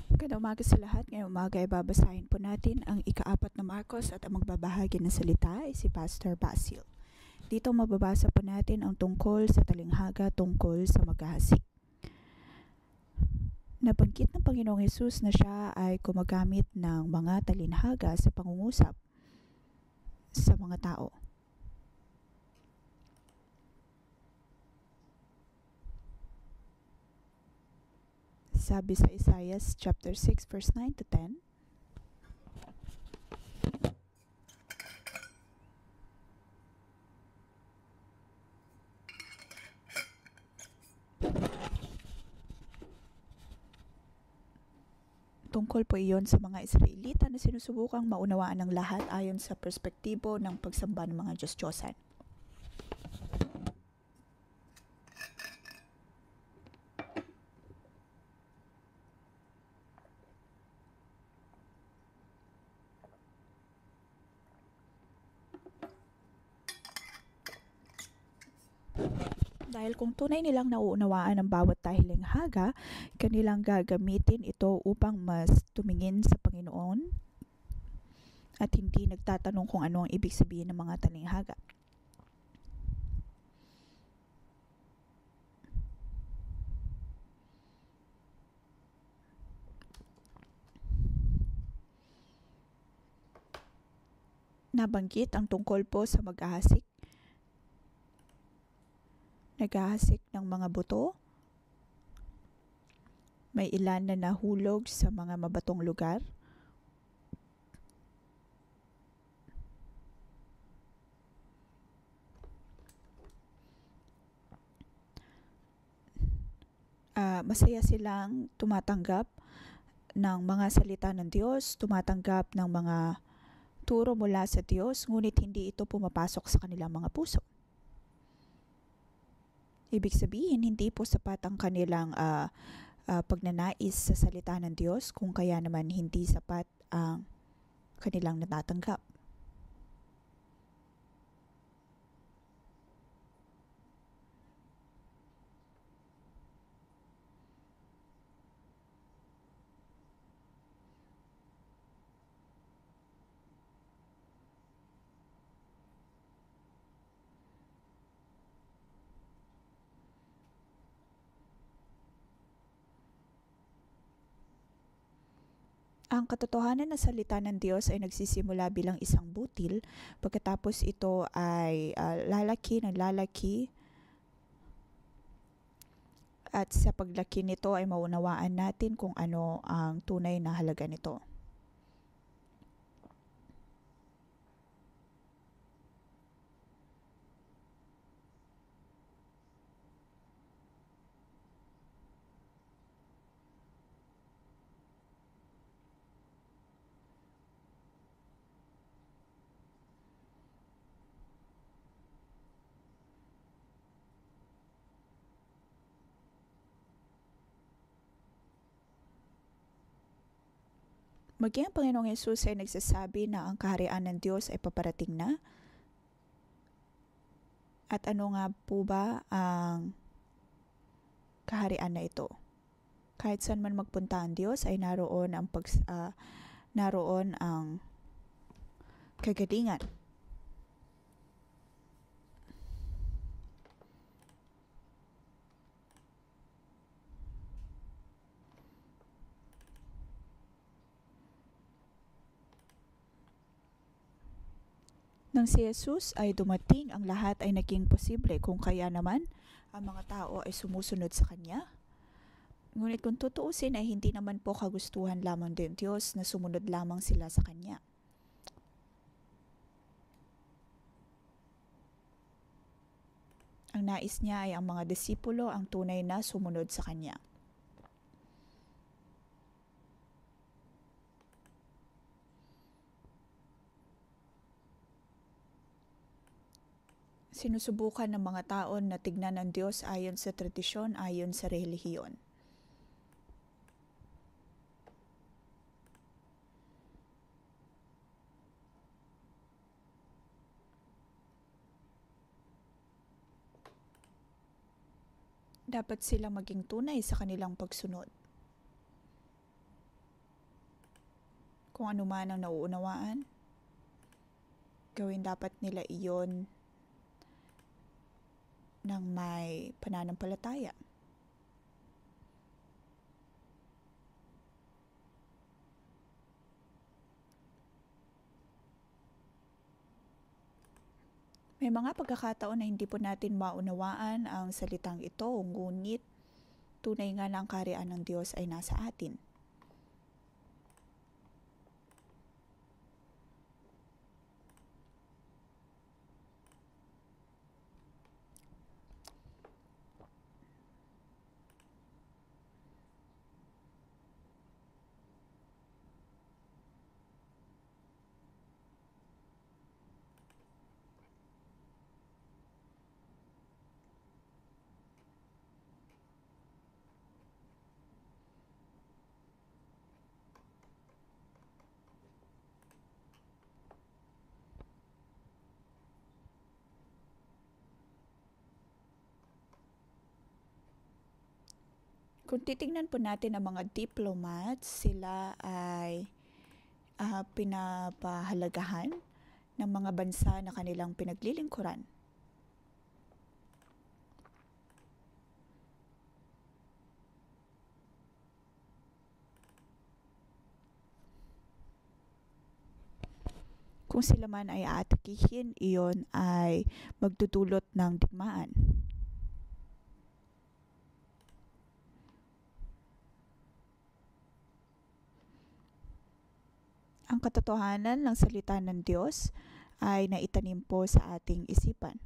Magandang umaga sa lahat. Ngayong umaga ay babasahin po natin ang ika-4 na Marcos at ang magbabahagi ng salita ay si Pastor Basil. Dito mababasa po natin ang tungkol sa talinghaga tungkol sa maghahasik. Nabanggit ng Panginoong Hesus na siya ay gumagamit ng mga talinhaga sa pangungusap sa mga tao. Sabi sa Isaiah chapter 6 verse 9 to 10, tungkol po iyon sa mga Israelita na sinusubukang maunawaan ng lahat ayon sa perspektibo ng pagsamba ng mga Diyos-Diyosan. Dahil kung tunay nilang nauunawaan ang bawat talinghaga, kanilang gagamitin ito upang mas tumingin sa Panginoon at hindi nagtatanong kung ano ang ibig sabihin ng mga talinghaga. Nabanggit ang tungkol po sa maghahasik. Naghahasik ng mga buto. May ilan na nahulog sa mga mabatong lugar. Masaya silang tumatanggap ng mga salita ng Diyos, tumatanggap ng mga turo mula sa Diyos, ngunit hindi ito pumapasok sa kanilang mga puso. Ibig sabihin, hindi po sapat ang kanilang pagnanais sa salita ng Diyos, kung kaya naman hindi sapat ang kanilang natatanggap. Ang katotohanan ng salita ng Diyos ay nagsisimula bilang isang butil, pagkatapos ito ay lalaki ng lalaki, at sa paglaki nito ay maunawaan natin kung ano ang tunay na halaga nito. Maging ang Panginoong Hesus ay nagsasabi na ang kaharian ng Diyos ay paparating na. At ano nga po ba ang kaharian na ito? Kahit saan man magpunta ang Diyos ay naroon ang kagalingan. Nang si Jesus ay dumating, ang lahat ay naging posible, kung kaya naman ang mga tao ay sumusunod sa Kanya. Ngunit kung tutuusin ay hindi naman po kagustuhan lamang ng Diyos na sumunod lamang sila sa Kanya. Ang nais niya ay ang mga disipulo ang tunay na sumunod sa Kanya. Sinusubukan ng mga tao na tignan ng Diyos ayon sa tradisyon, ayon sa relihiyon. Dapat silang maging tunay sa kanilang pagsunod. Kung ano man ang nauunawaan, gawin dapat nila iyon ng may pananampalataya. May mga pagkakataon na hindi po natin maunawaan ang salitang ito, ngunit tunay nga na ang kaharian ng Diyos ay nasa atin. Kung titingnan po natin ang mga diplomats, sila ay pinapahalagahan ng mga bansa na kanilang pinaglilingkuran. Kung sila man ay aatakihin, iyon ay magdudulot ng digmaan. Ang katotohanan ng salita ng Diyos ay naitanim po sa ating isipan.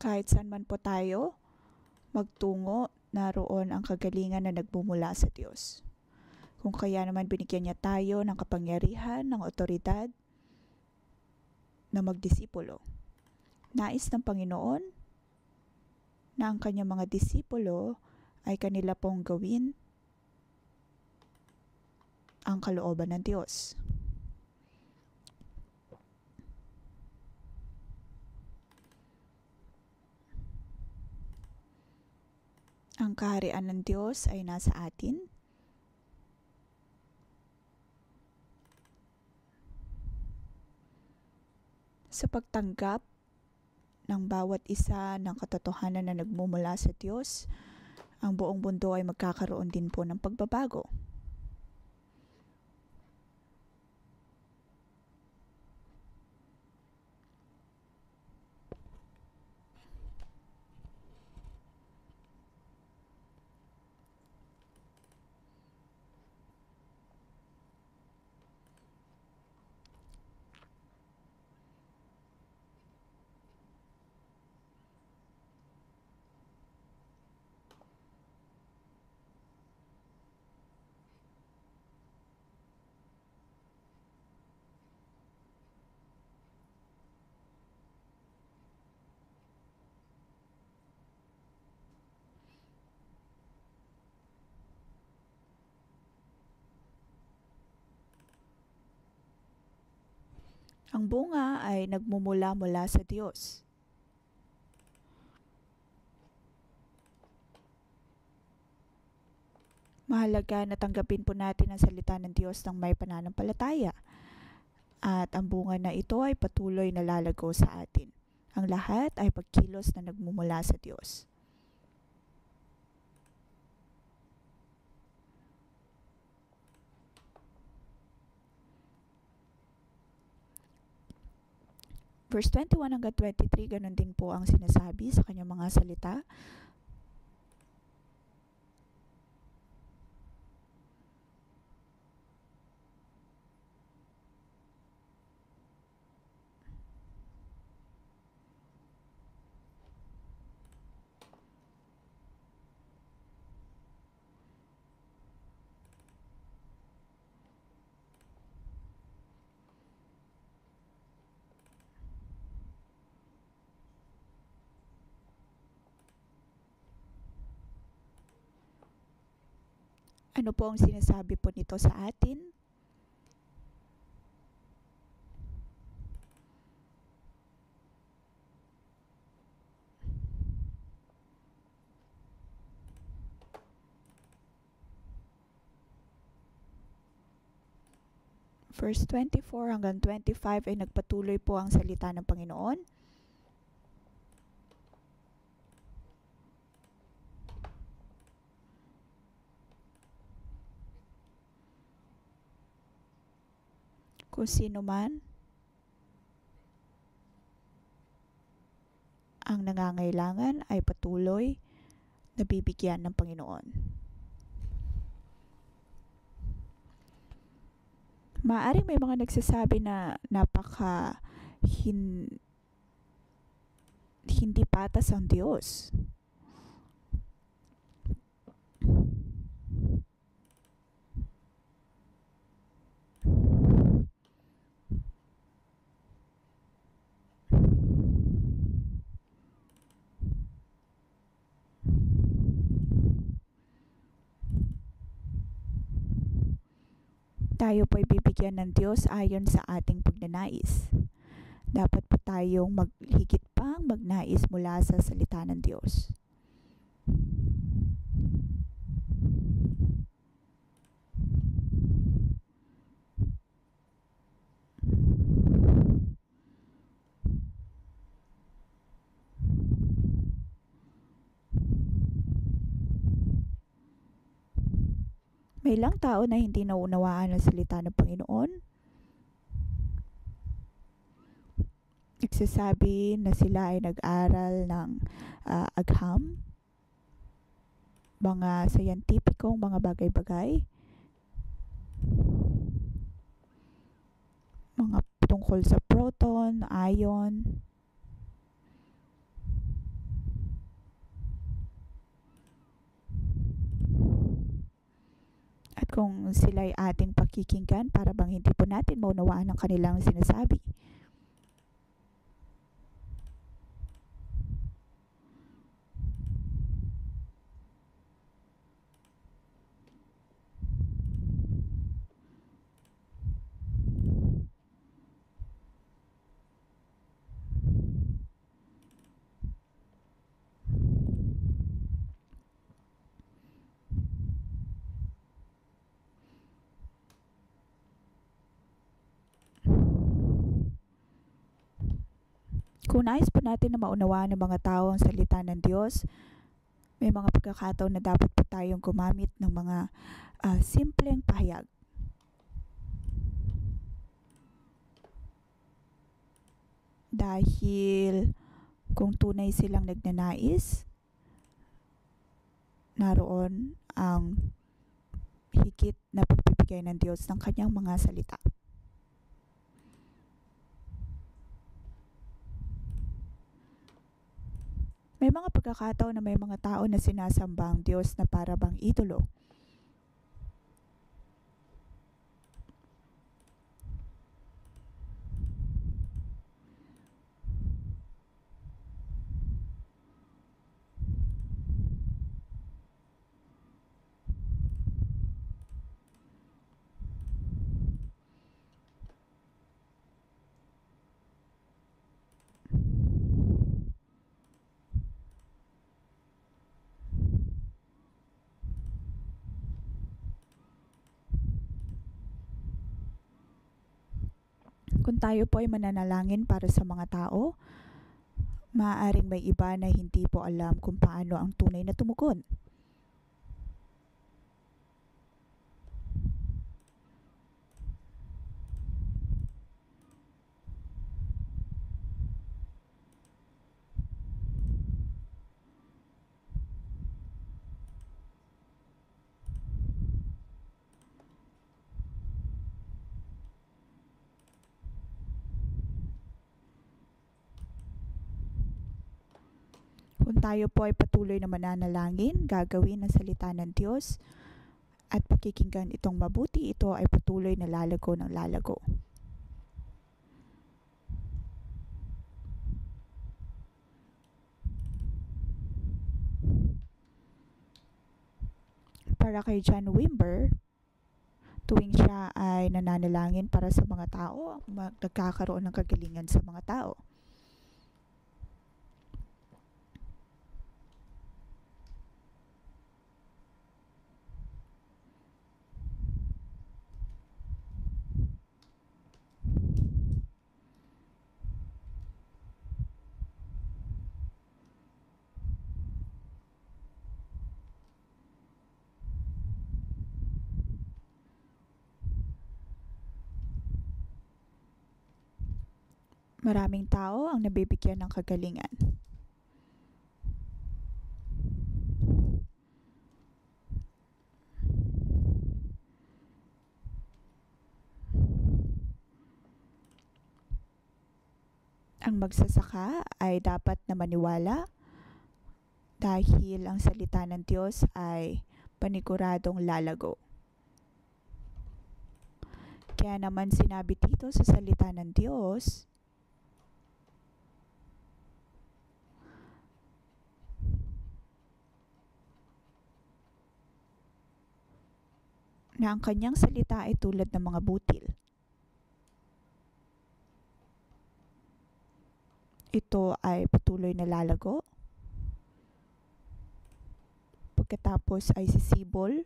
Kahit saan man po tayo magtungo, naroon ang kagalingan na nagmumula sa Diyos. Kung kaya naman binigyan niya tayo ng kapangyarihan, ng otoridad na magdisipulo. Nais ng Panginoon na ang kanyang mga disipulo ay kanila pong gawin ang kalooban ng Diyos. Ang kaharian ng Diyos ay nasa atin. Sa pagtanggap ng bawat isa ng katotohanan na nagmumula sa Diyos, ang buong mundo ay magkakaroon din po ng pagbabago. Ang bunga ay nagmumula-mula sa Diyos. Mahalaga na tanggapin po natin ang salita ng Diyos ng may pananampalataya. At ang bunga na ito ay patuloy na lalago sa atin. Ang lahat ay pagkilos na nagmumula sa Diyos. Verse 21 hanggang 23, ganun din po ang sinasabi sa kanyang mga salita. Ano po ang sinasabi po nito sa atin? Verse 24 hanggang 25 ay nagpatuloy po ang salita ng Panginoon. Kung sino man ang nangangailangan ay patuloy na bibigyan ng Panginoon. Maaring may mga nagsasabi na hindi patas ang Diyos. Tayo po ay bibigyan ng Diyos ayon sa ating pagnanais. Dapat po tayong higit pang magnais mula sa salita ng Diyos. May ilang tao na hindi naunawaan ang salita ng Panginoon. Nagsasabi na sila ay nag-aral ng agham, mga scientificong mga bagay-bagay, mga tungkol sa proton, ion, at kung sila ay ating pakikinggan para bang hindi po natin maunawaan ang kanilang sinasabi. Kung nais po natin na maunawaan ng mga tao ang salita ng Diyos, may mga pagkakataon na dapat po tayong gumamit ng mga simpleng pahayag. Dahil kung tunay silang nagnanais, naroon ang higit na pagbibigay ng Diyos ng kanyang mga salita. May mga pagkakataon na may mga tao na sinasamba ang Diyos na para bang idolo. Kung tayo po ay mananalangin para sa mga tao, maaaring may iba na hindi po alam kung paano ang tunay na tumugon. Kung tayo po ay patuloy na mananalangin, gagawin ang salita ng Diyos at pakikinggan itong mabuti, ito ay patuloy na lalago ng lalago. para kay John Wimber, tuwing siya ay nananalangin para sa mga tao, nagkakaroon ng kagalingan sa mga tao. Maraming tao ang nabibigyan ng kagalingan. Ang magsasaka ay dapat na maniwala dahil ang salita ng Diyos ay paniguradong lalago. Kaya naman sinabi dito sa salita ng Diyos, na ang kanyang salita ay tulad ng mga butil. Ito ay patuloy na lalago. Pagkatapos ay sisibol.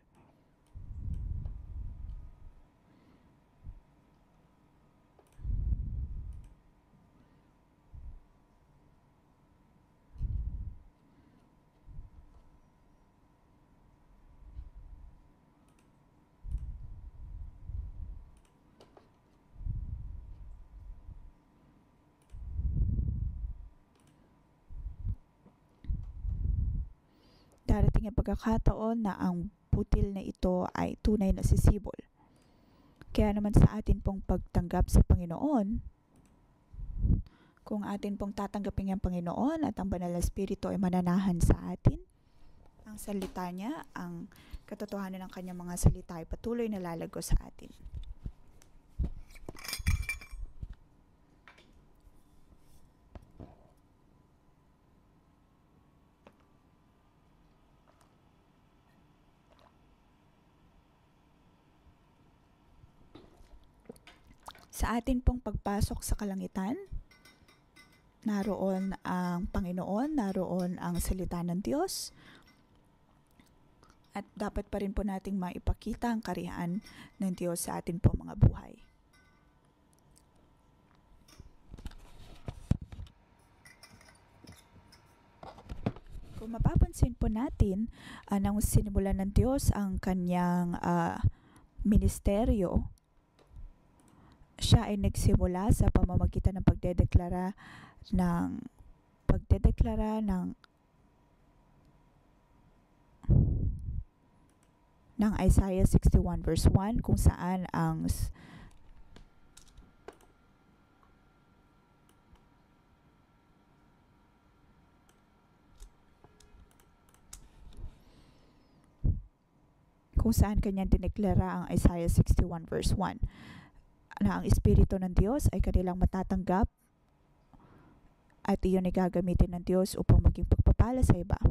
Darating ang pagkakataon na ang butil na ito ay tunay na sisibol. Kaya naman sa atin pong pagtanggap sa Panginoon, kung atin pong tatanggapin ang Panginoon at ang Banal na Espiritu ay mananahan sa atin, ang salita niya, ang katotohanan ng kanyang mga salita ay patuloy na lalago sa atin. Sa atin pong pagpasok sa kalangitan, naroon ang Panginoon, naroon ang salita ng Diyos, at dapat pa rin po nating maipakita ang karihaan ng Diyos sa atin po mga buhay. Kung mapapansin po natin, nang sinimulan ng Diyos ang kanyang ministeryo, siya ay nagsimula sa pamamagitan ng pagdedeklara ng Isaiah 61 verse 1, kung saan kanyang dineklara ang Isaiah 61 verse 1 na ang Espiritu ng Diyos ay kanilang matatanggap at iyon ay gagamitin ng Diyos upang maging pagpapala sa iba.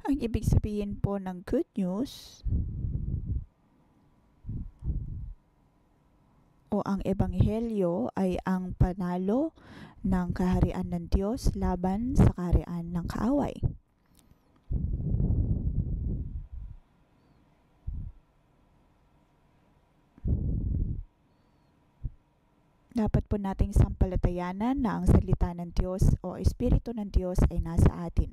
Ang ibig sabihin po ng good news o ang ebanghelyo ay ang panalo ng kaharian ng Diyos laban sa kaharian ng kaaway. Dapat po nating sampalatayanan na ang salita ng Diyos o Espiritu ng Diyos ay nasa atin.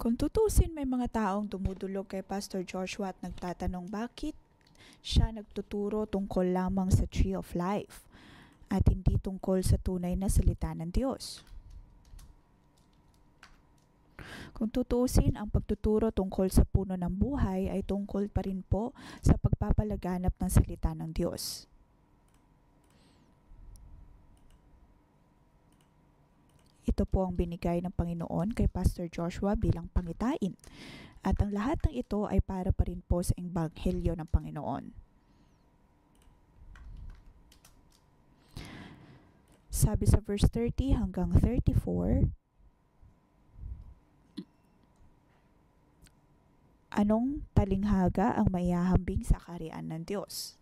Kung tutusin, may mga taong dumudulog kay Pastor Joshua at nagtatanong bakit siya nagtuturo tungkol lamang sa Tree of Life at hindi tungkol sa tunay na salita ng Diyos. Kung tutusin, ang pagtuturo tungkol sa puno ng buhay ay tungkol pa rin po sa pagpapalaganap ng salita ng Diyos. Ito po ang binigay ng Panginoon kay Pastor Joshua bilang pangitain. At ang lahat ng ito ay para pa rin po sa ebanghelyo ng Panginoon. Sabi sa verse 30 hanggang 34, anong talinghaga ang maihahambing sa kaharian ng Diyos?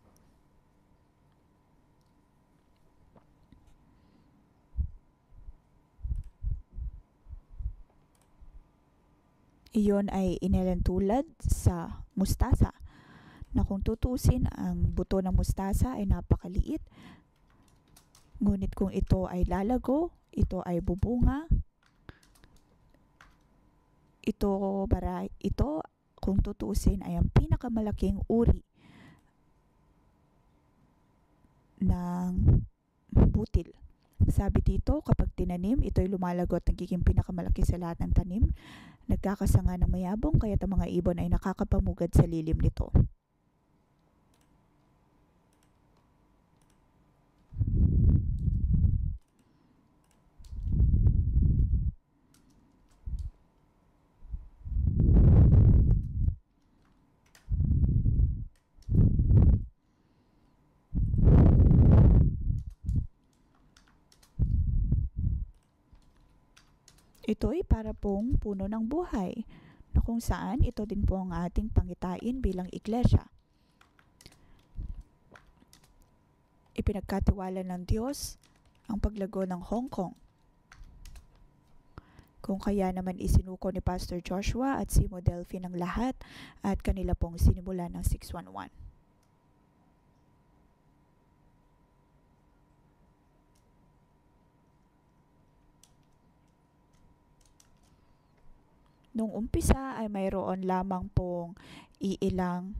Iyon ay inilantulad sa mustasa, na kung tutusin, ang buto ng mustasa ay napakaliit. Ngunit kung ito ay lalago, ito ay bubunga, ito kung tutusin ay ang pinakamalaking uri ng butil. Sabi dito, kapag tinanim, ito ay lumalago at nagiging pinakamalaki sa lahat ng tanim. Nagkakasanga ng mayabong, kaya't ang mga ibon ay nakakapamugad sa lilim nito. Ito ay para pong puno ng buhay, na kung saan ito din po ang ating pangitain bilang iglesia. Ipinagkatiwala ng Diyos ang paglago ng Hong Kong. Kung kaya naman isinuko ni Pastor Joshua at si Modelphi ng lahat at kanila pong sinimula ng 611. Nung umpisa ay mayroon lamang pong iilang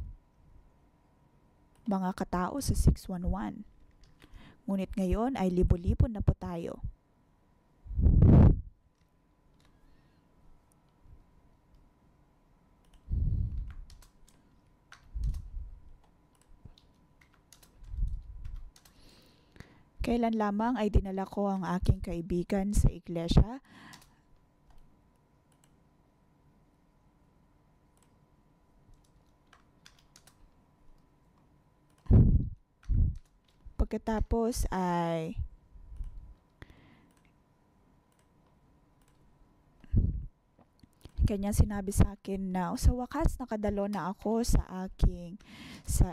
mga katao sa 611. Ngunit ngayon ay libo-libo na po tayo. Kailan lamang ay dinala ko ang aking kaibigan sa iglesia. Pagkatapos ay kanya sinabi sa akin na sa wakas nakadalo na ako sa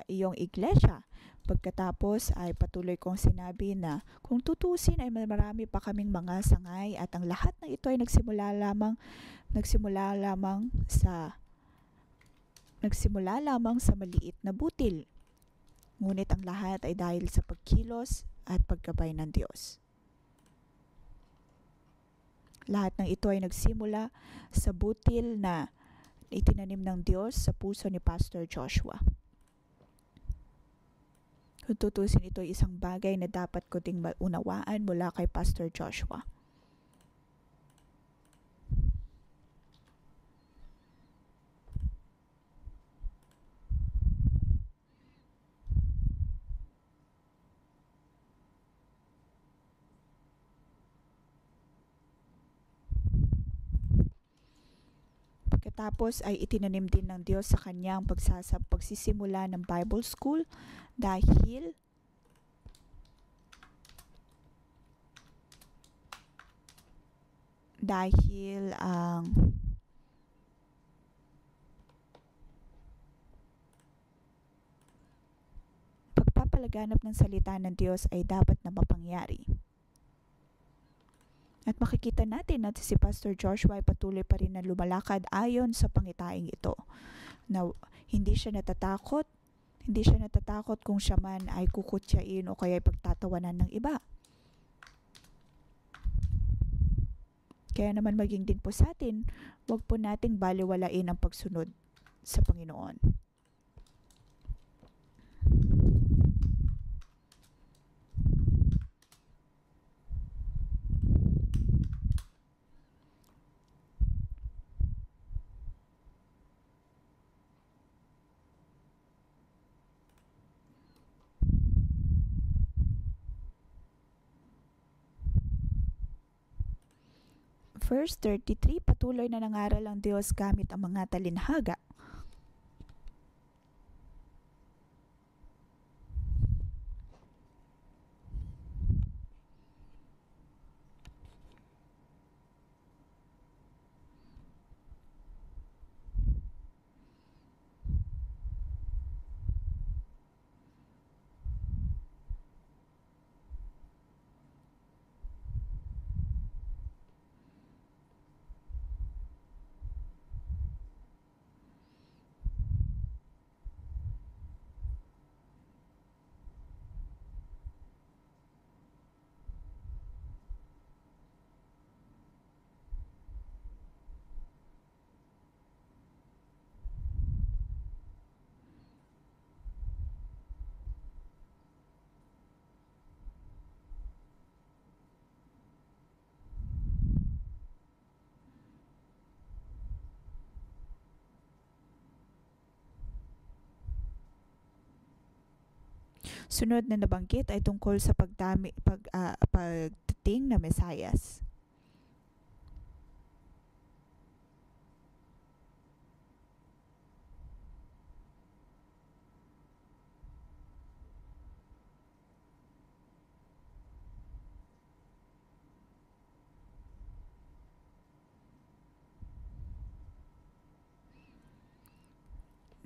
iyong iglesia. Pagkatapos ay patuloy kong sinabi na kung tutusin ay marami pa kaming mga sangay at ang lahat ng ito ay nagsimula lamang sa maliit na butil. Ngunit ang lahat ay dahil sa pagkilos at paggabay ng Diyos. Lahat ng ito ay nagsimula sa butil na itinanim ng Diyos sa puso ni Pastor Joshua. Kung tutusin, ito ay isang bagay na dapat ko ding maunawaan mula kay Pastor Joshua. Pagkatapos ay itinanim din ng Diyos sa kanya ang pagsisimula ng Bible School dahil dahil ang pagpapalaganap ng salita ng Diyos ay dapat na mapangyari. At makikita natin na si Pastor Joshua ay patuloy pa rin na lumalakad ayon sa pangitaing ito. Na hindi siya natatakot kung siya man ay kukutyain o kaya pagtatawanan ng iba. Kaya naman maging din po sa atin, huwag po nating baliwalain ang pagsunod sa Panginoon. Verse 33, patuloy na nangaral ang Diyos gamit ang mga talinhaga. Sunod na nabanggit ay tungkol sa pagdating na Mesayas.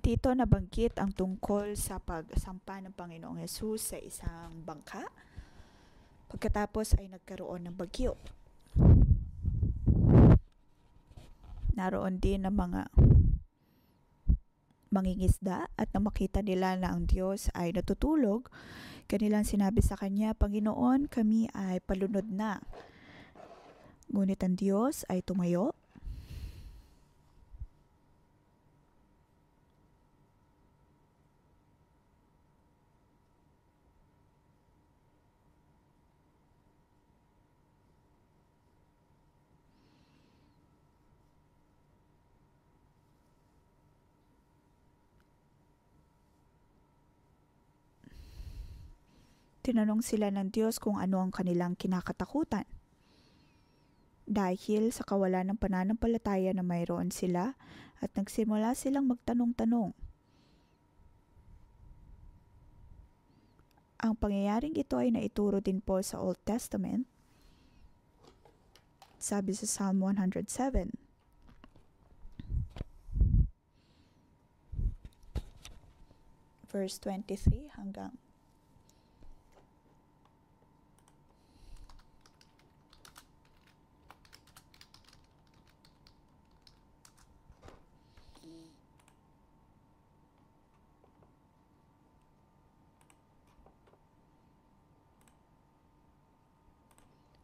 Dito nabanggit ang tungkol sa pagsampa ng Panginoong Hesus sa isang bangka. Pagkatapos ay nagkaroon ng bagyo. Naroon din ang mga mangingisda at nang makita nila na ang Diyos ay natutulog, kanilang sinabi sa Kanya, Panginoon, kami ay palunod na. Ngunit ang Diyos ay tumayo. Tinanong sila ng Diyos kung ano ang kanilang kinakatakutan. Dahil sa kawalan ng pananampalataya na mayroon sila at nagsimula silang magtanong-tanong. Ang pangyayaring ito ay naituro din po sa Old Testament. Sabi sa Psalm 107. Verse 23 hanggang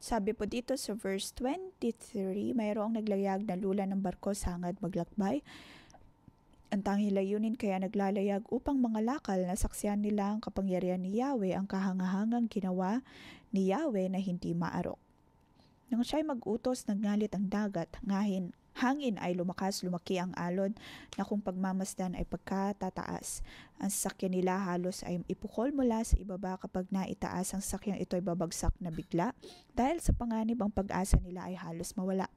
sabi po dito sa verse 23, mayroong naglayag na lula ng barko sa hangad maglakbay. Ang tanging layunin kaya naglalayag upang mangalakal na saksiyan nila ang kapangyarihan ni Yahweh, ang kahangahangang ginawa ni Yahweh na hindi maarok. Nang siya'y mag-utos, nagngalit ang dagat, hangin ay lumaki ang alon na kung pagmamasdan ay pagkatataas. Ang sasakyan nila halos ay ipukol mula sa ibaba kapag naitaas ang sakyang ito ay babagsak na bigla dahil sa panganib ang pag-asa nila ay halos mawala.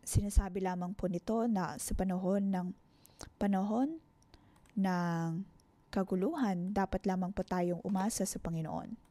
Sinasabi lamang po nito na sa panahon ng kaguluhan, dapat lamang po tayong umasa sa Panginoon.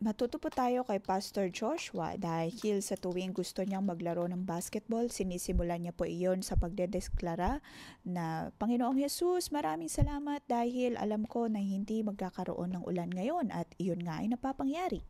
Matuto po tayo kay Pastor Joshua dahil sa tuwing gusto niyang maglaro ng basketball, sinisimulan niya po iyon sa pagdedeklara na Panginoong Hesus, maraming salamat dahil alam ko na hindi magkakaroon ng ulan ngayon at iyon nga ay napapangyari.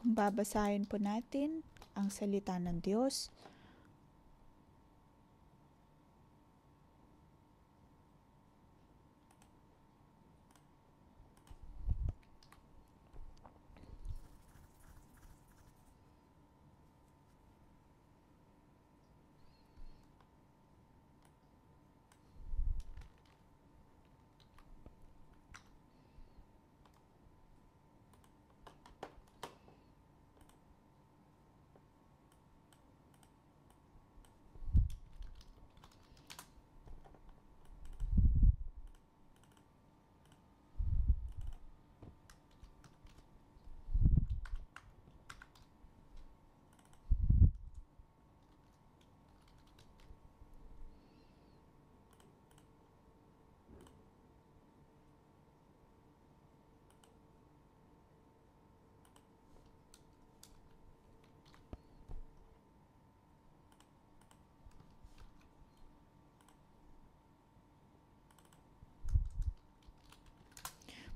Kung babasahin po natin ang salita ng Diyos,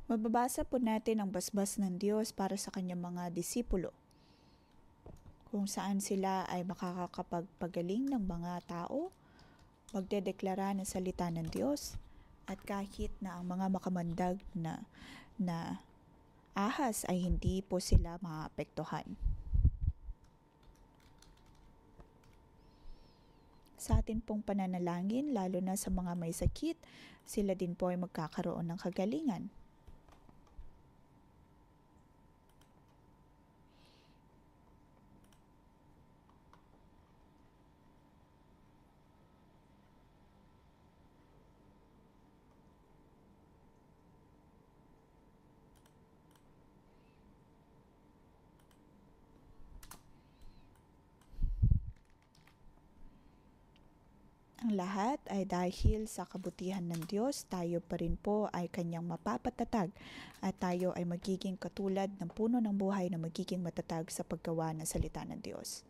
mababasa po natin ang basbas ng Diyos para sa kanyang mga disipulo, kung saan sila ay makakapagpagaling ng mga tao, magdedeklara ng salita ng Diyos, at kahit na ang mga makamandag na ahas ay hindi po sila maapektuhan. Sa atin pong pananalangin, lalo na sa mga may sakit, sila din po ay magkakaroon ng kagalingan. Ang lahat ay dahil sa kabutihan ng Diyos, tayo pa rin po ay kanyang mapapatatag at tayo ay magiging katulad ng puno ng buhay na magiging matatag sa paggawa ng salita ng Diyos.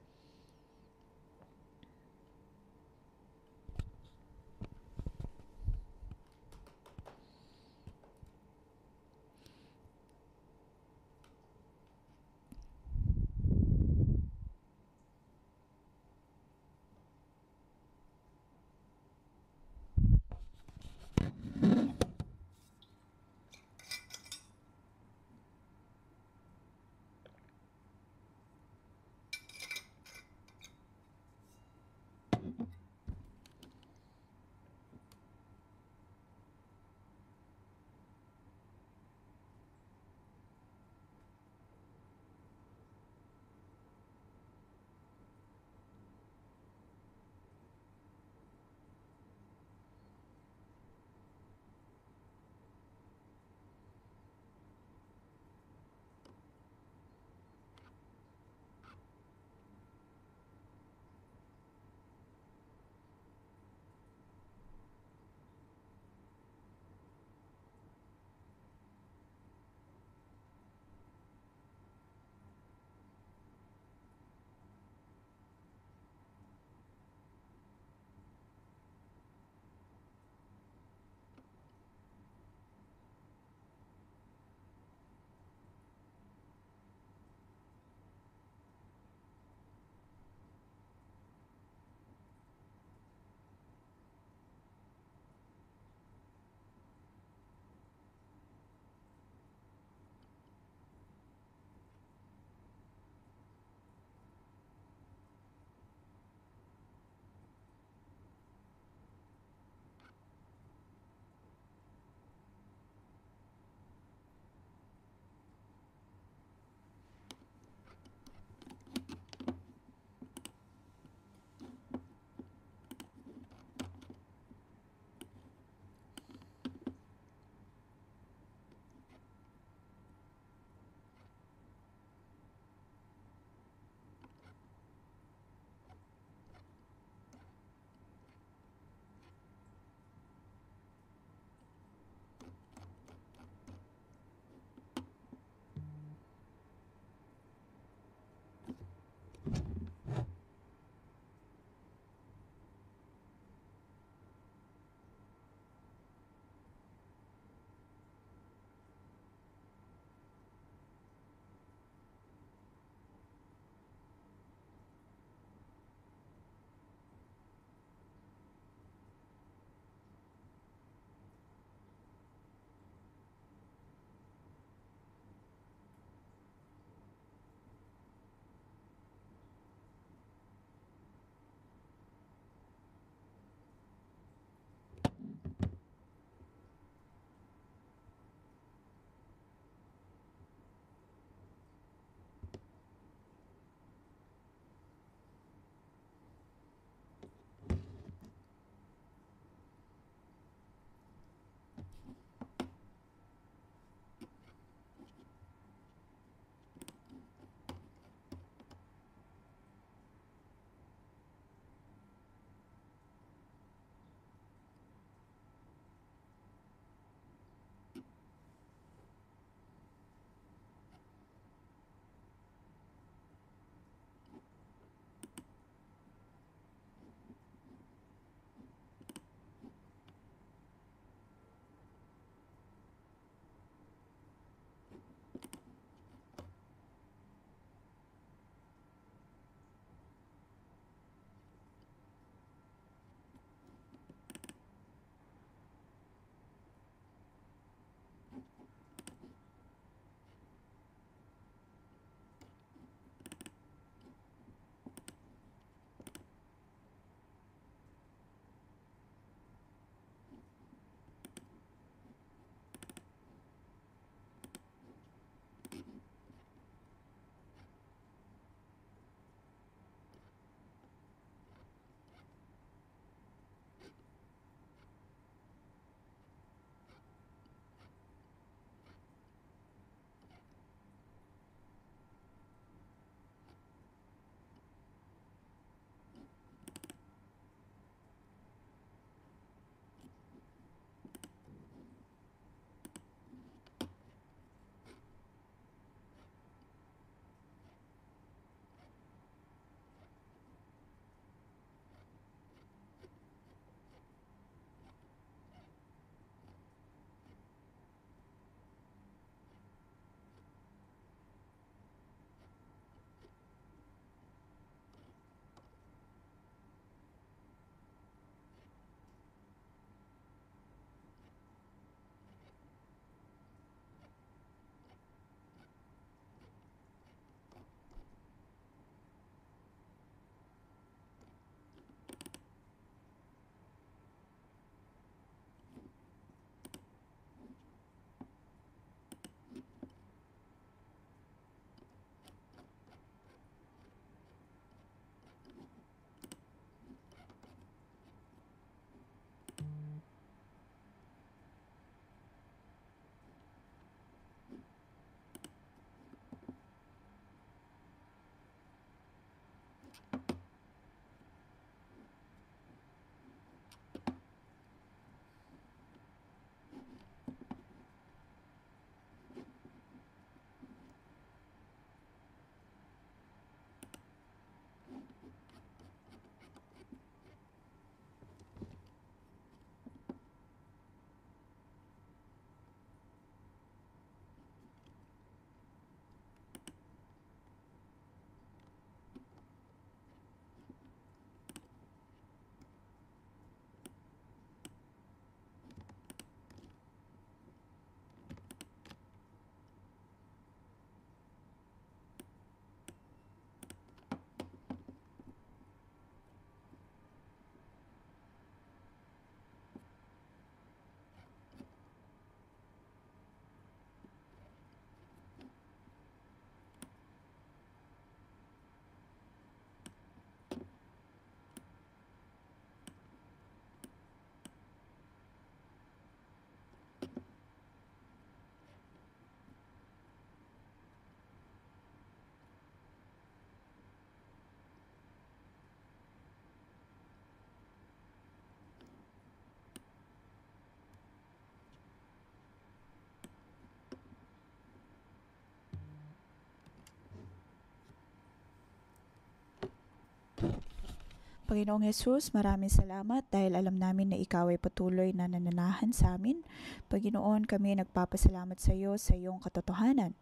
Panginoong Yesus, maraming salamat dahil alam namin na Ikaw ay patuloy na nananahan sa amin. Panginoon, kami nagpapasalamat sa iyo sa iyong katotohanan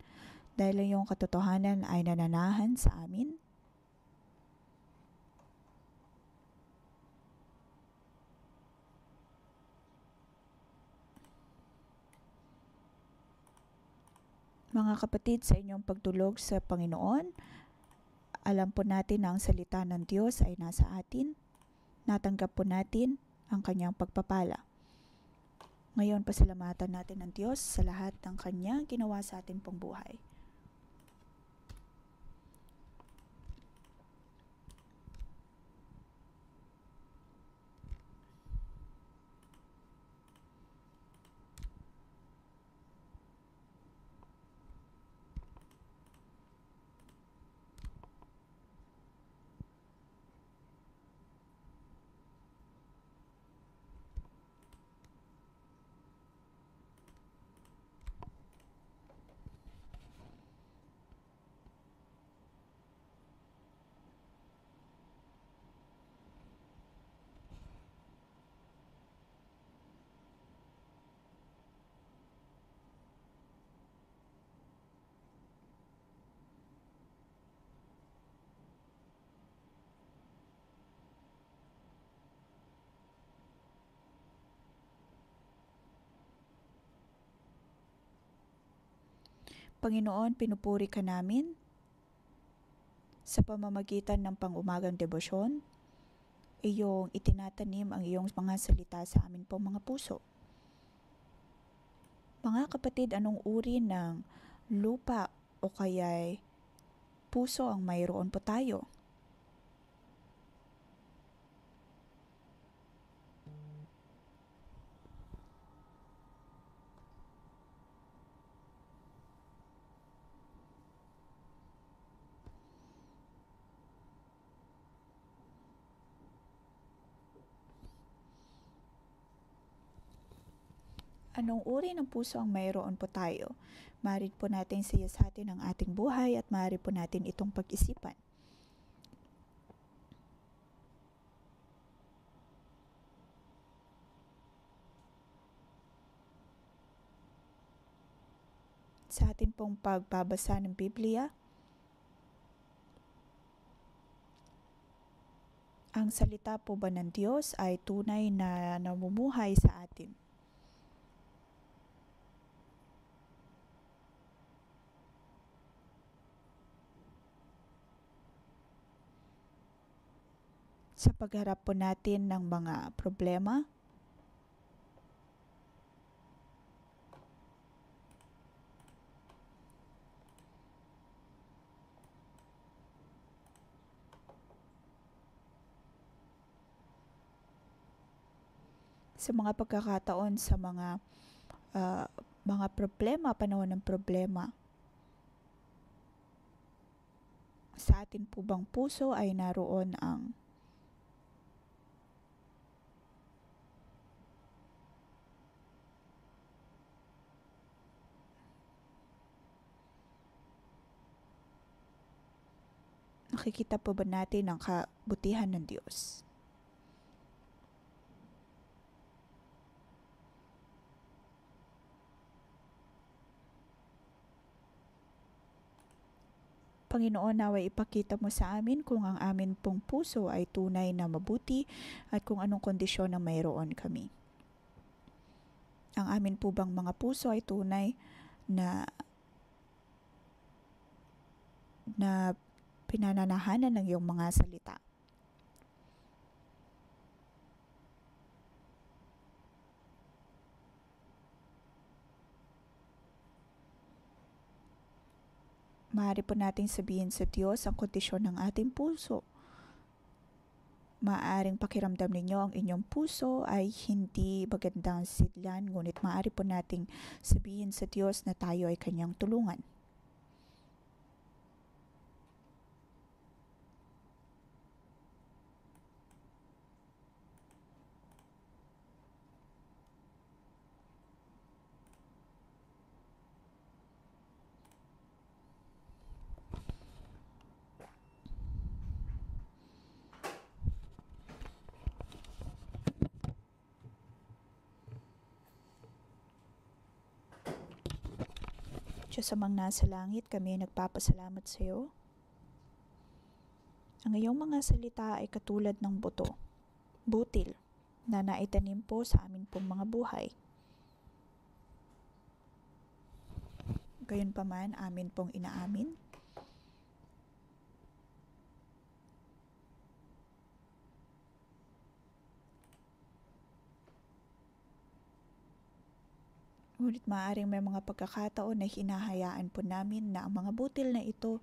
dahil ang iyong katotohanan ay nananahan sa amin. Mga kapatid, sa inyong pagtulog sa Panginoon, alam po natin na ang salita ng Diyos ay nasa atin. Natanggap po natin ang kanyang pagpapala. Ngayon, pasalamatan natin ang Diyos sa lahat ng kanyang ginawa sa ating pong buhay. Panginoon, pinupuri ka namin sa pamamagitan ng pang-umagang debosyon. Iyong itinatanim ang iyong mga salita sa amin pong mga puso. Mga kapatid, anong uri ng lupa o kaya'y puso ang mayroon po tayo? Anong uri ng puso ang mayroon po tayo? Maaari po natin siyasatin ang ating buhay at maaari po natin itong pag-isipan. Sa atin pong pagbabasa ng Biblia, ang salita po ba ng Diyos ay tunay na namumuhay sa atin? Sa pagharap po natin ng mga problema, sa mga pagkakataon sa mga problema, panahon ng problema, sa atin po bang puso ay naroon ang nakikita po ba natin ang kabutihan ng Diyos? Panginoon, naway ipakita mo sa amin kung ang amin pong puso ay tunay na mabuti at kung anong kondisyon na mayroon kami. Ang amin po bang mga puso ay tunay na pinananahanan ng iyong mga salita. Maaari po nating sabihin sa Diyos ang kondisyon ng ating puso. Maaaring pakiramdam ninyo ang inyong puso ay hindi magandang sidlan, ngunit maaari po nating sabihin sa Diyos na tayo ay kanyang tulungan. Diyos amang nasa langit, kami ay nagpapasalamat sa iyo. Ang iyong mga salita ay katulad ng butil, na naitanim po sa amin pong mga buhay. Gayunpaman, amin pong inaamin ngunit maaaring may mga pagkakataon na hinahayaan po namin na ang mga butil na ito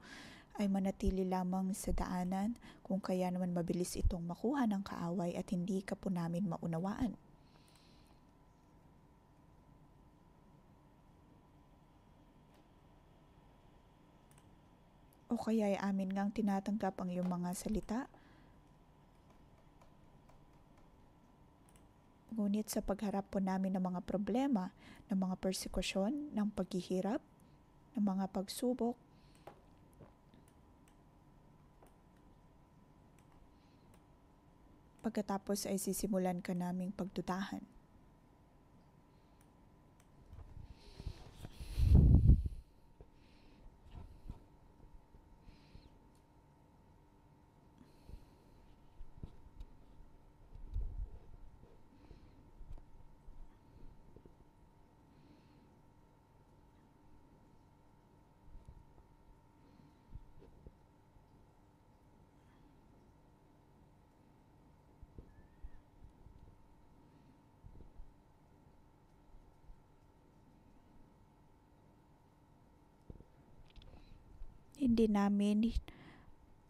ay manatili lamang sa daanan, kung kaya naman mabilis itong makuha ng kaaway at hindi ka po namin maunawaan. O kaya ay amin ngang tinatanggap ang iyong mga salita, ngunit sa pagharap po namin ng mga problema, ng mga persekusyon, ng paghihirap, ng mga pagsubok, pagkatapos ay sisimulan ka naming pagdudahan. Hindi namin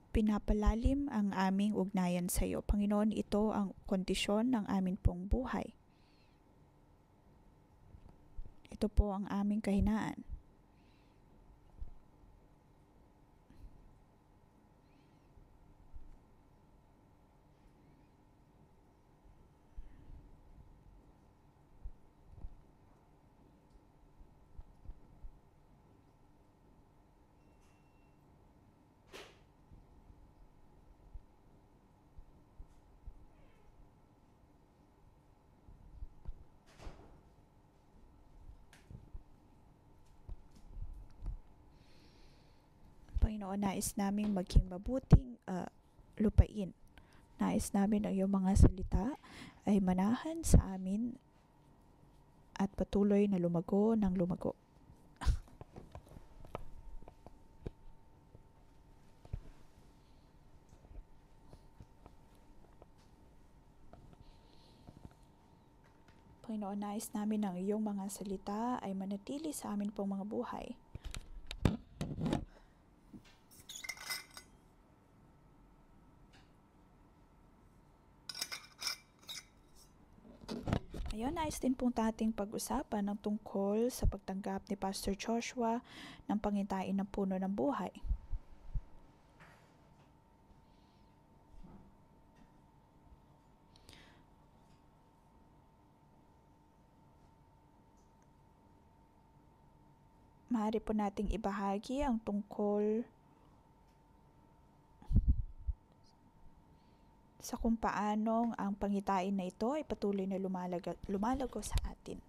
pinapalalim ang aming ugnayan sa iyo. Panginoon, ito ang kondisyon ng amin pong buhay. Ito po ang aming kahinaan. Panginoon, nais naming maging mabuting lupain. Nais namin ang iyong mga salita ay manahan sa amin at patuloy na lumago ng lumago. Panginoon, nais namin ang iyong mga salita ay manatili sa amin pong mga buhay. Ngayon, nais din pong ating pag-usapan ng tungkol sa pagtanggap ni Pastor Joshua ng pangitain ng puno ng buhay. Maaari po nating ibahagi ang tungkol sa kung paanong ang pangitain na ito ay patuloy na lumalago sa atin.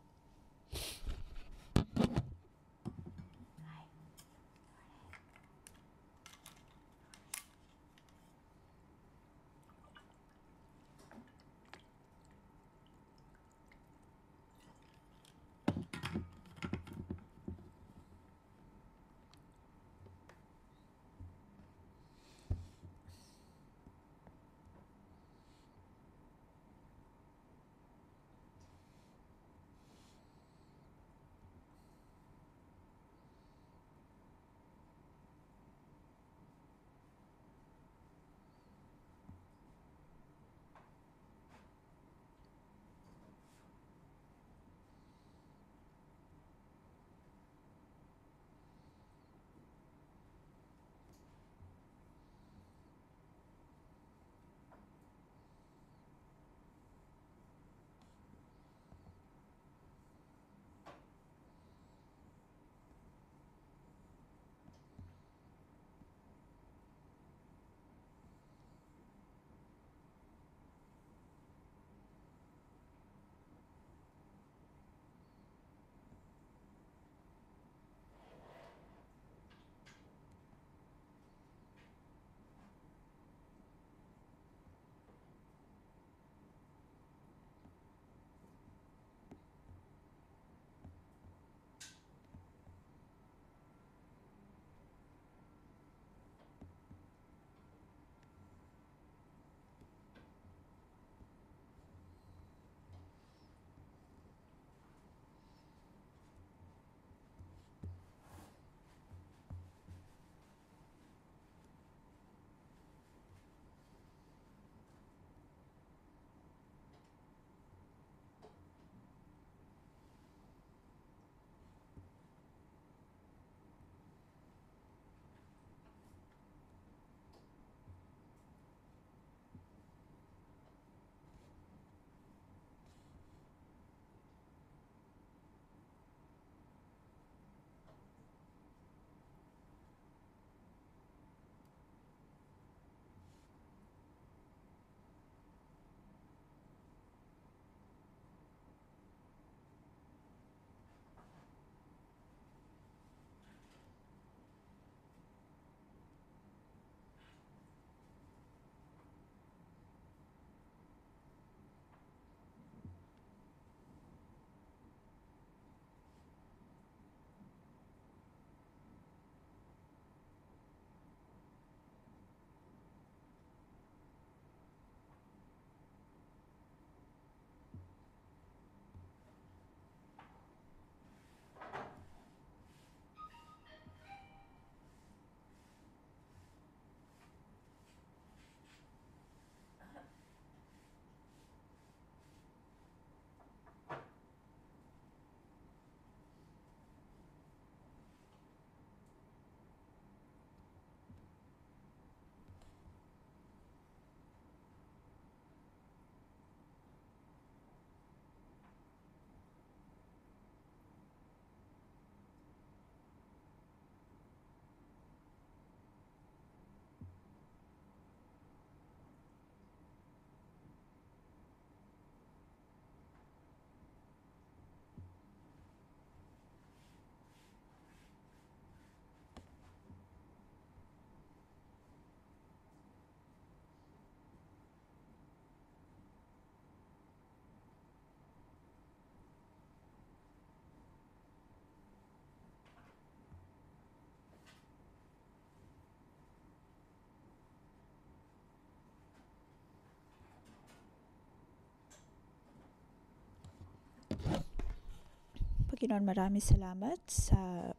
Panginoon, maraming salamat sa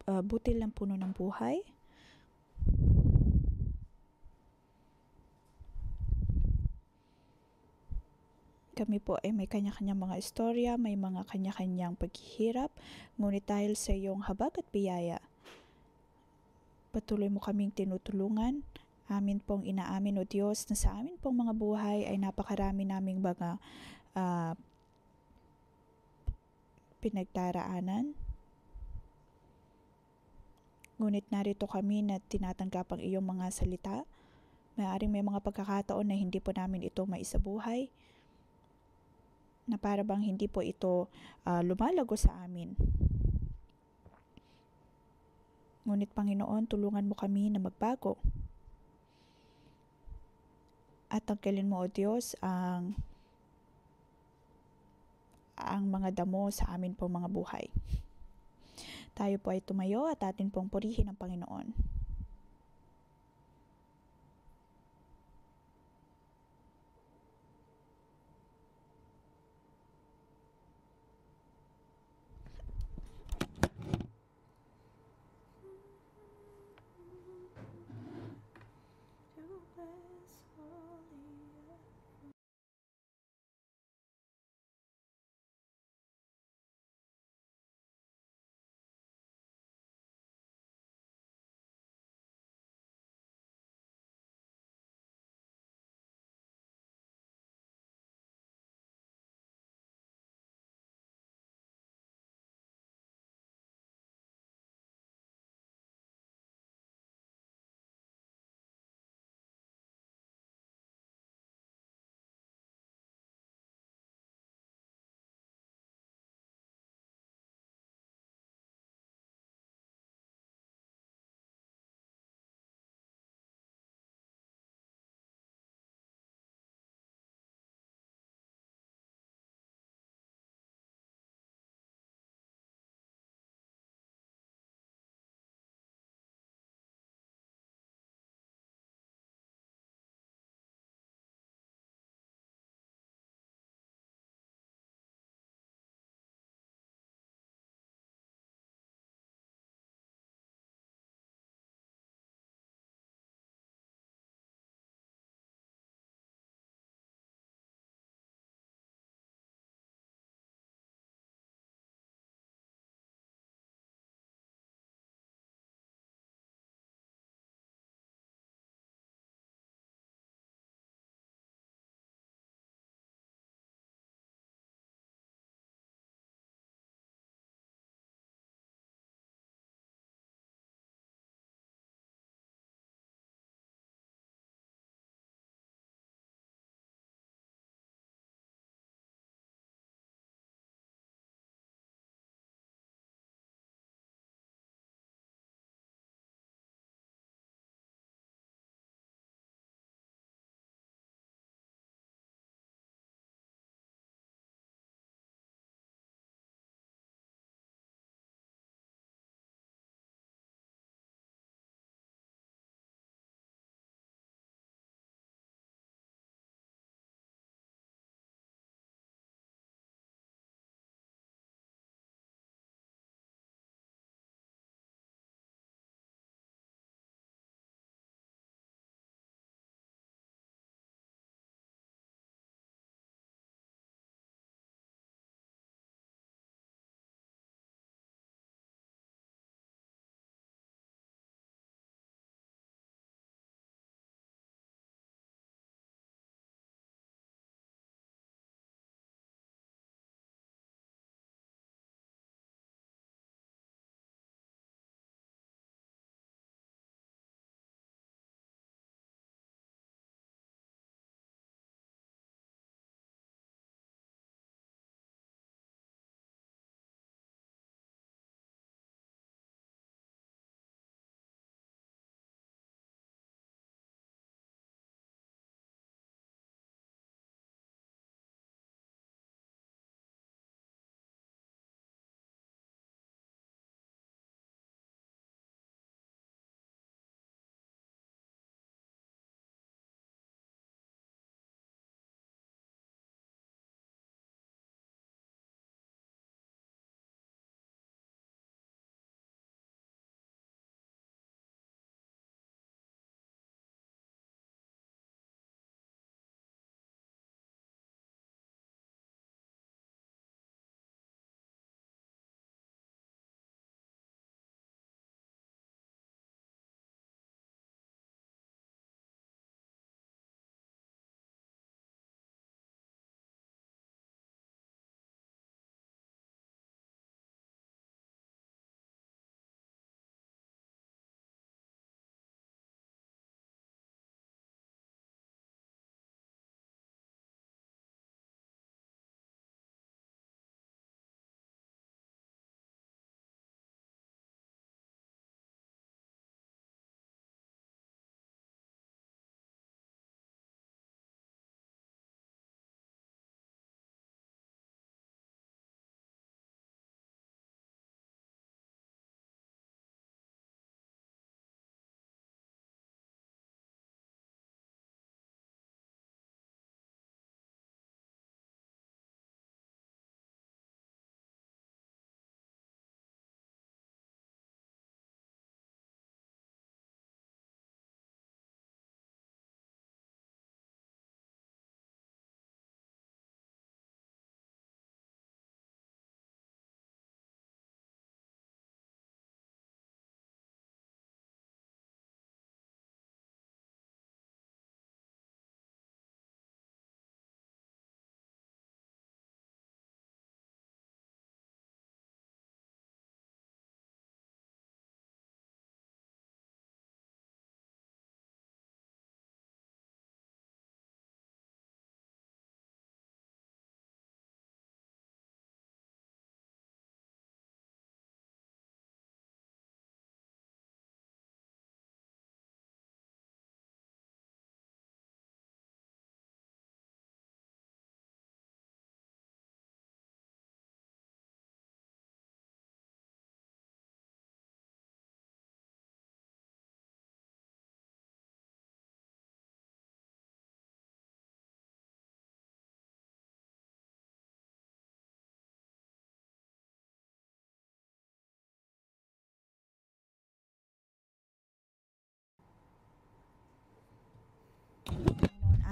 butil ng puno ng buhay. Kami po ay may kanya-kanyang mga istorya, may mga kanya-kanyang paghihirap, ngunit dahil sa iyong habag at biyaya, patuloy mo kaming tinutulungan. Amin pong inaamin, O Diyos, na sa amin pong mga buhay ay napakarami naming mga pinagdaraanan. Ngunit narito kami na tinatanggap ang iyong mga salita. Maaaring may mga pagkakataon na hindi po namin ito maisabuhay, na para bang hindi po ito lumalago sa amin. Ngunit Panginoon, tulungan mo kami na magbago. At tanggalin mo, O Diyos, ang mga damo sa amin pong mga buhay. Tayo po ay tumayo at atin pong purihin ang Panginoon.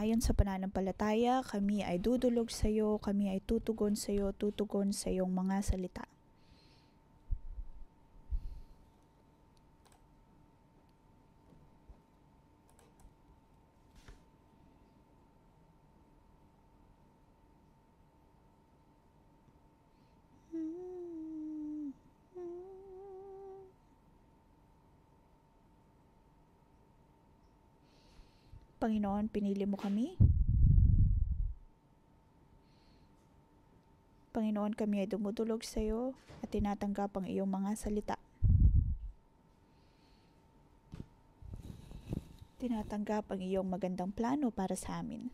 Ayon sa pananampalataya, kami ay dudulog sa iyo, kami ay tutugon sa iyo, tutugon sa iyong mga salita. Panginoon, pinili mo kami. Panginoon, kami ay dumudulog sa iyo at tinatanggap ang iyong mga salita. Tinatanggap ang iyong magandang plano para sa amin.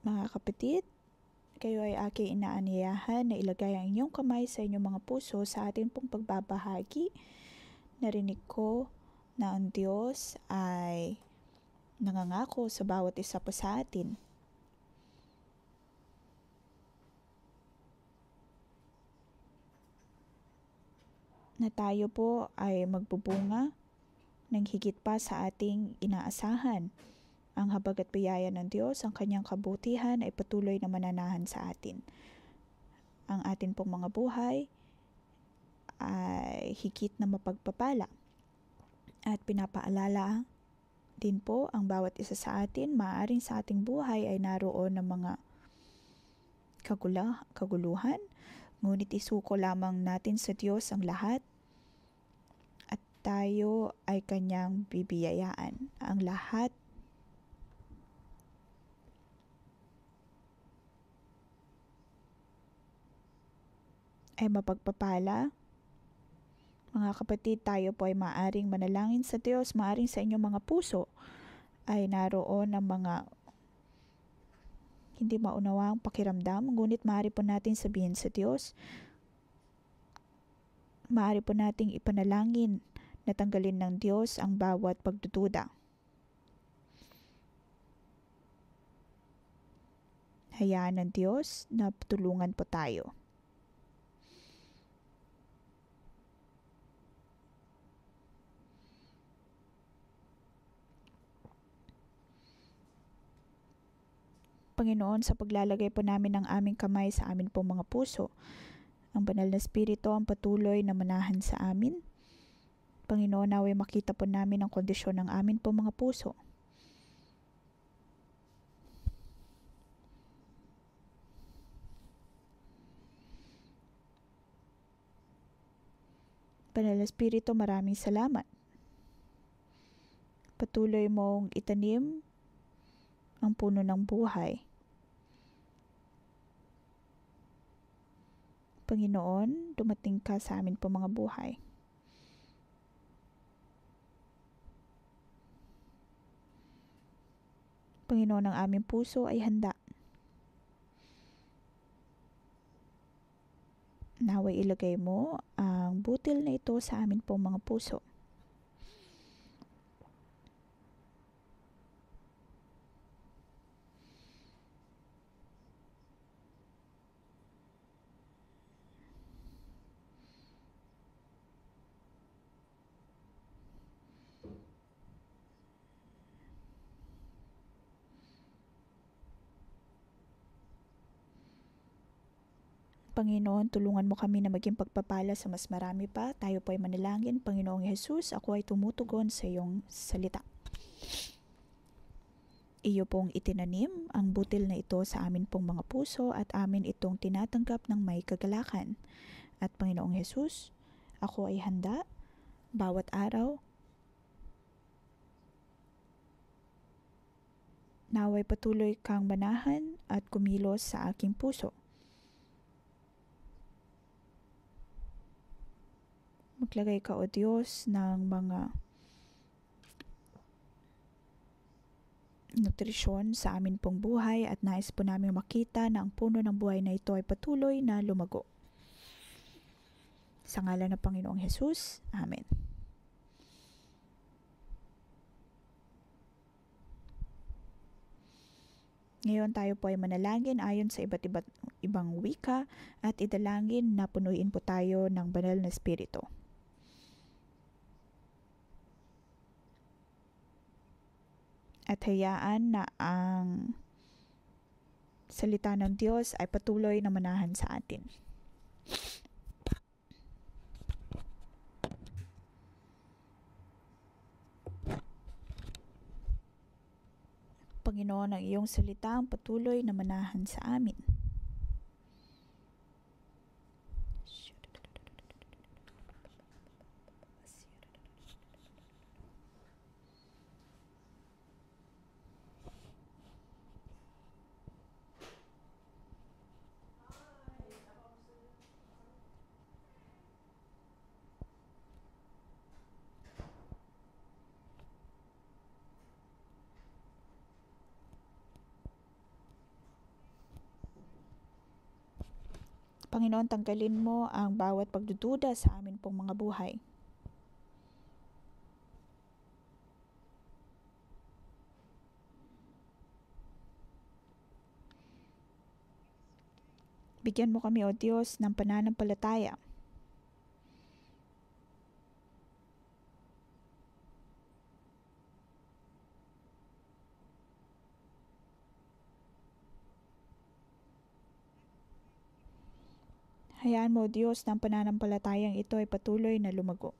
Mga kapatid, kayo ay aking inaanyayahan na ilagay ang inyong kamay sa inyong mga puso sa ating pong pagbabahagi. Narinig ko na ang Diyos ay nangangako sa bawat isa po sa atin. Na tayo po ay magbubunga ng higit pa sa ating inaasahan. Ang habag at biyaya ng Diyos, ang kanyang kabutihan ay patuloy na mananahan sa atin. Ang atin pong mga buhay ay higit na mapagpapala. At pinapaalala din po ang bawat isa sa atin, maaaring sa ating buhay ay naroon ng mga kaguluhan, ngunit isuko lamang natin sa Diyos ang lahat at tayo ay kanyang bibiyayaan. Ang lahat ay mapagpapala. Mga kapatid, tayo po ay maaaring manalangin sa Diyos, maaaring sa inyong mga puso ay naroon ng mga hindi maunawang pakiramdam, ngunit maaari po natin sabihin sa Diyos, maaari po nating ipanalangin na tanggalin ng Diyos ang bawat pagdududa. Hayaan ng Diyos na tulungan po tayo. Panginoon, sa paglalagay po namin ng aming kamay sa amin pong mga puso, ang banal na Espiritu ang patuloy na manahan sa amin. Panginoon, naway makita po namin ang kondisyon ng amin pong mga puso. Banal na Espiritu, maraming salamat. Patuloy mong itanim ang puno ng buhay. Panginoon, dumating ka sa amin po mga buhay. Panginoon, ang aming puso ay handa. Naway ilagay mo ang butil na ito sa amin pong mga puso. Panginoon, tulungan mo kami na maging pagpapala sa mas marami pa. Tayo po ay manalangin. Panginoong Jesus, ako ay tumutugon sa iyong salita. Iyo pong itinanim ang butil na ito sa amin pong mga puso at amin itong tinatanggap ng may kagalakan. At Panginoong Jesus, ako ay handa bawat araw. Naway patuloy kang manahan at kumilos sa aking puso. Maglagay ka, O Diyos, ng mga nutrisyon sa amin pong buhay at nais po namin makita na ang puno ng buhay na ito ay patuloy na lumago. Sa ngalan ng Panginoong Jesus, Amen. Ngayon tayo po ay manalangin ayon sa ibang wika at idalangin na punuin po tayo ng banal na espiritu. At hayaan na ang salita ng Diyos ay patuloy na manahan sa atin. Panginoon, ang iyong salita ang patuloy na manahan sa amin. Panginoon, tanggalin mo ang bawat pagdududa sa amin pong mga buhay. Bigyan mo kami, O Diyos, ng pananampalataya. Hayaan mo, O Diyos, ng pananampalatayang ito ay patuloy na lumago.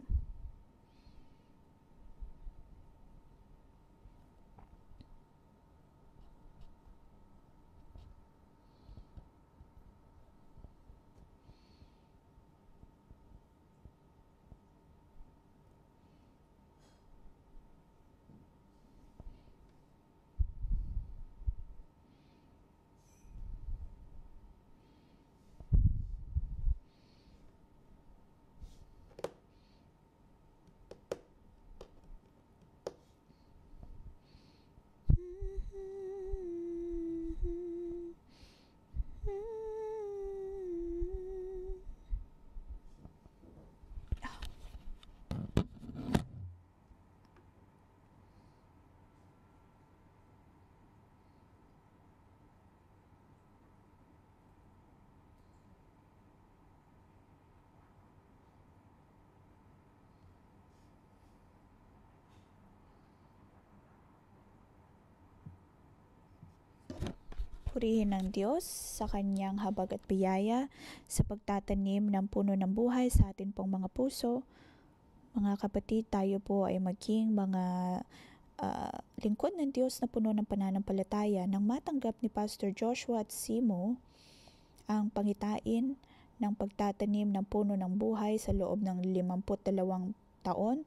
Purihin ng Diyos sa kanyang habag at biyaya sa pagtatanim ng puno ng buhay sa atin pong mga puso. Mga kapatid, tayo po ay maging mga lingkod ng Diyos na puno ng pananampalataya nang matanggap ni Pastor Joshua at Simo ang pangitain ng pagtatanim ng puno ng buhay sa loob ng 52 taon.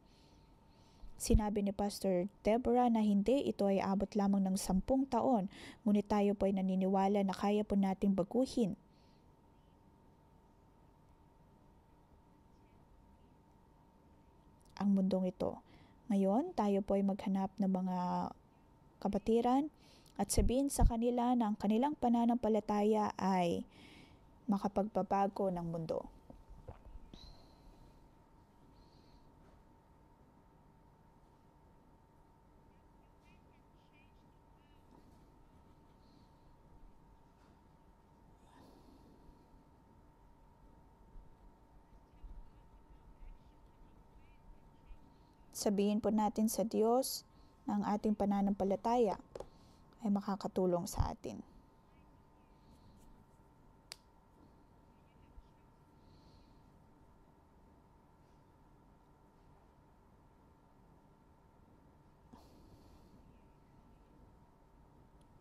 Sinabi ni Pastor Deborah na hindi ito ay abot lamang ng 10 taon, ngunit tayo po ay naniniwala na kaya po nating baguhin ang mundong ito. Ngayon, tayo po ay maghanap ng mga kapatiran at sabihin sa kanila na ang kanilang pananampalataya ay makapagpabago ng mundo. Sabihin po natin sa Diyos na ang ating pananampalataya ay makakatulong sa atin.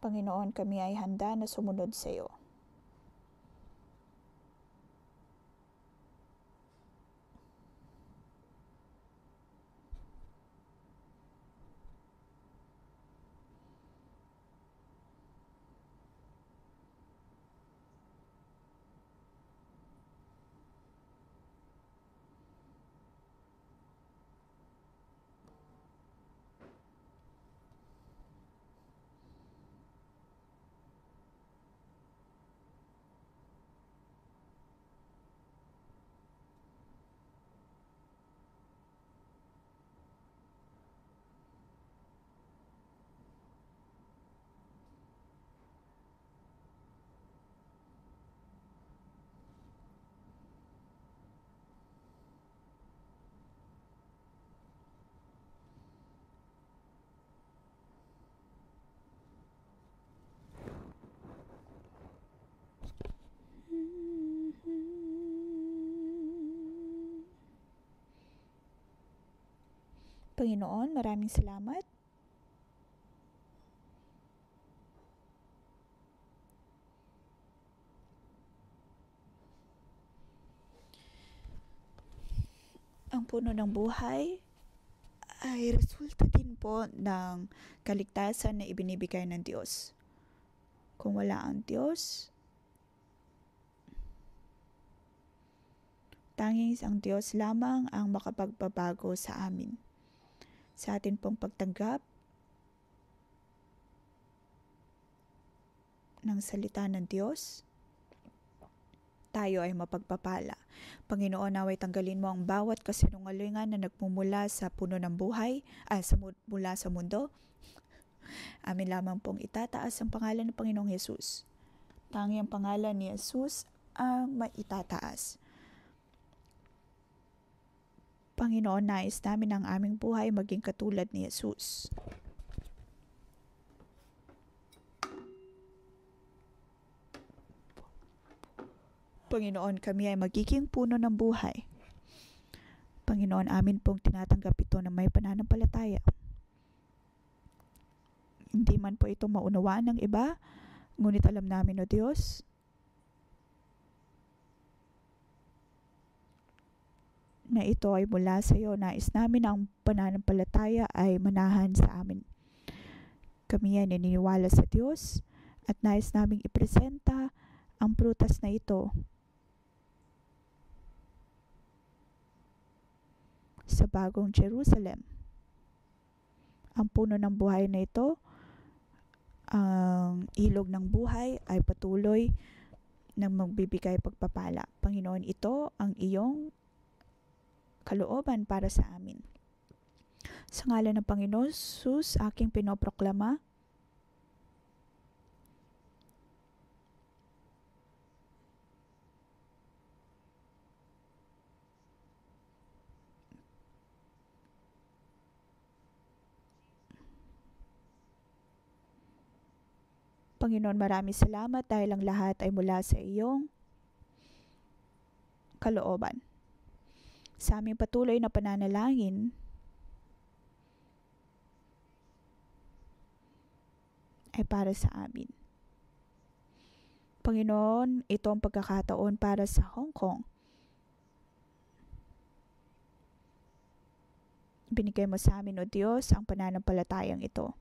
Panginoon, kami ay handa na sumunod sa iyo. Panginoon, maraming salamat. Ang puno ng buhay ay resulta din po ng kaligtasan na ibinibigay ng Diyos. Kung wala ang Diyos, tanging ang Diyos lamang ang makapagbabago sa amin. Sa atin pong pagtanggap ng salita ng Diyos, tayo ay mapagpapala. Panginoon, naway tanggalin mo ang bawat kasinungalingan na nagmumula sa puno ng buhay, mula sa mundo. Amin lamang pong itataas ang pangalan ng Panginoong Hesus. Tangi ang pangalan ni Hesus ang maitataas. Panginoon, nais namin ang aming buhay maging katulad ni Hesus. Panginoon, kami ay magiging puno ng buhay. Panginoon, amin pong tinatanggap ito na may pananampalataya. Hindi man po ito maunawaan ng iba, ngunit alam namin, O Diyos, na ito ay mula sa iyo. Nais namin ang pananampalataya ay manahan sa amin. Kami ay naniniwala sa Diyos at nais naming ipresenta ang prutas na ito sa bagong Jerusalem. Ang puno ng buhay na ito, ang ilog ng buhay ay patuloy na magbibigay pagpapala. Panginoon, ito ang iyong kalooban para sa amin. Sa ngalan ng Panginoon Jesus, aking pinoproklama, Panginoon, maraming salamat dahil ang lahat ay mula sa iyong kalooban. Sa aming patuloy na pananalangin, ay para sa amin. Panginoon, ito ang pagkakataon para sa Hong Kong. Binigay mo sa amin, O Diyos, ang pananampalatayang ito.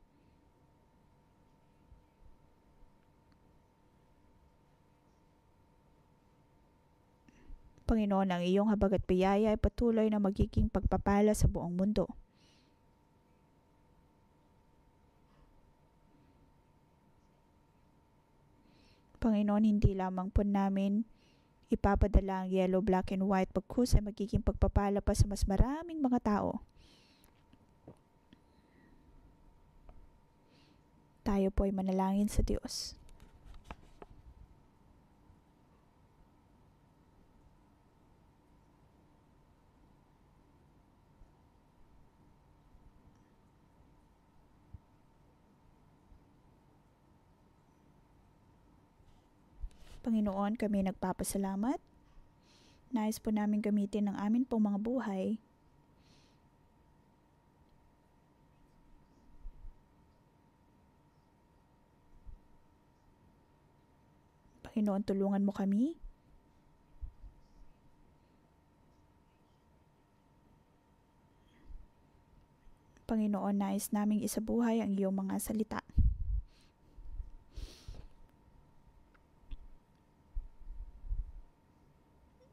Panginoon, ang iyong habag at biyaya ay patuloy na magiging pagpapala sa buong mundo. Panginoon, hindi lamang po namin ipapadala ang yellow, black, and white, pagkus ay magiging pagpapala pa sa mas maraming mga tao. Tayo po ay manalangin sa Diyos. Panginoon, kami nagpapasalamat. Nais po namin gamitin ang amin pong mga buhay Panginoon, tulungan mo kami. Panginoon, nais naming isabuhay ang iyong mga salita.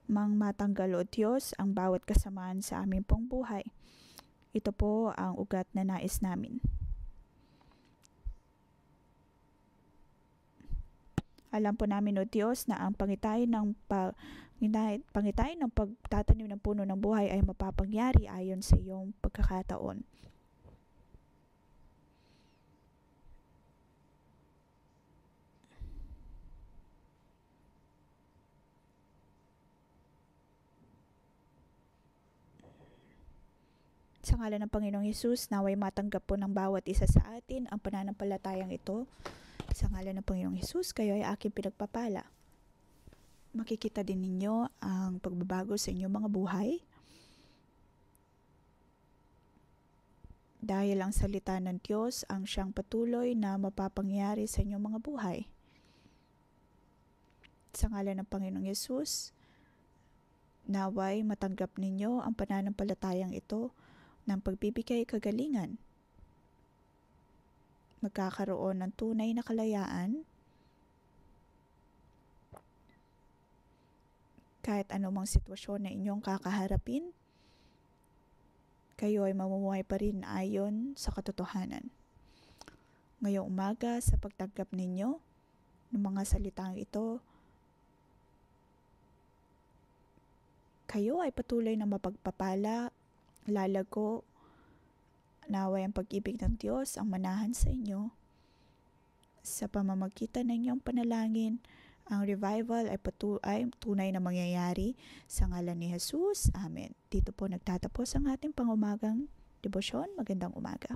Mang matanggal, O Diyos, ang bawat kasamaan sa aming pong buhay. Ito po ang ugat na nais namin. Alam po namin, O Diyos, na ang pangitain ng pagtatanim ng puno ng buhay ay mapapangyari ayon sa iyong pagkakataon. Sa ngalan ng Panginoong Hesus, naway matanggap po ng bawat isa sa atin ang pananampalatayang ito. Sa ngalan ng Panginoong Hesus, kayo ay aking pinagpapala. Makikita din ninyo ang pagbabago sa inyong mga buhay. Dahil ang salita ng Diyos ang siyang patuloy na mapapangyari sa inyong mga buhay. Sa ngalan ng Panginoong Hesus, naway matanggap ninyo ang pananampalatayang ito ng pagbibigay kagalingan. Magkakaroon ng tunay na kalayaan kahit anumang sitwasyon na inyong kakaharapin, kayo ay mamumuhay pa rin ayon sa katotohanan. Ngayong umaga, sa pagtanggap ninyo ng mga salitang ito, kayo ay patuloy na mapagpapala, lalago, naway ang pag-ibig ng Diyos ang manahan sa inyo. Sa pamamagitan ng inyong panalangin, ang revival ay tunay na mangyayari sa ngalan ni Jesus. Amen. Dito po nagtatapos ang ating pangumagang debosyon. Magandang umaga.